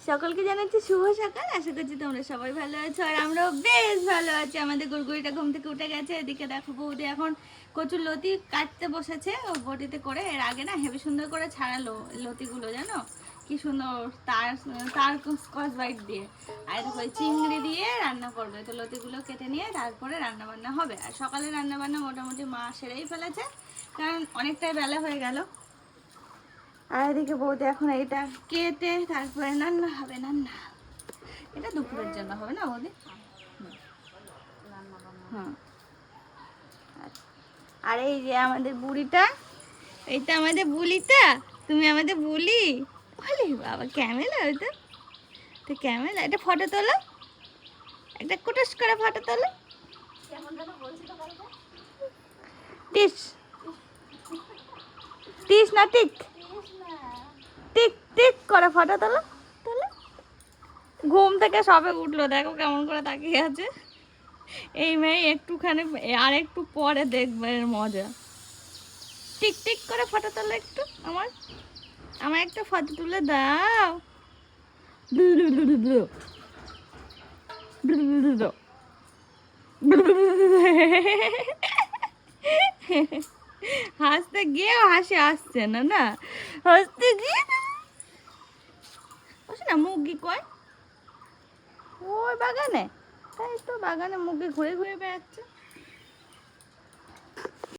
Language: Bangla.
সকলকে জানাচ্ছি শুভ সকাল। আশা করছি তোমরা সবাই ভালো আছো আর আমরাও বেশ ভালো আছি। আমাদের গুড়গুড়িটা ঘুম থেকে উঠে গেছে। এদিকে দেখো বৌদি এখন কচুর লতি কাটতে বসেছে ও বটিতে করে। এর আগে না হেবি সুন্দর করে ছাড়ালো লতিগুলো, জানো কি সুন্দর তার তার স্কচ বাইট দিয়ে। আর দেখো চিংড়ি দিয়ে রান্না করবে। তো লতিগুলো কেটে নিয়ে তারপরে রান্না বান্না হবে। আর সকালে রান্না বান্না মোটামুটি মা সেরেই ফেলেছে, কারণ অনেকটাই বেলা হয়ে গেল। আর এদিকে বৌদি এখন এইটা কেটে তারপরে রান্না হবে। রান্না এটা দুপুরের জন্য হবে না বৌদি? হ্যাঁ। আর এই যে আমাদের বুড়িটা, এইটা আমাদের বুলিটা। তুমি আমাদের বুলি। বলি বাবা ক্যামেরা ওইটা তো ক্যামেরা। এটা ফটো তোলো, একটা কুটুস করে ফটো তোলো। টিস টিস না টিক টিক টিক করে ফটো তোলো তোলো। ঘুম থেকে সবে উঠলো, দেখো কেমন করে তাকিয়ে আছে। এই মেয়ে একটুখানি আর একটু পরে দেখবে এর মজা। টিক টিক করে ফটো তোলো একটু। আমার আমার একটা ফটো তুলে দাও। হাসতে গিয়েও হাসি আসছে না। না হাসতে গিয়ে না মুরগি কয় ওই বাগানে, তাই তো বাগানে মুরগি ঘুরে ঘুরে বেড়াচ্ছে।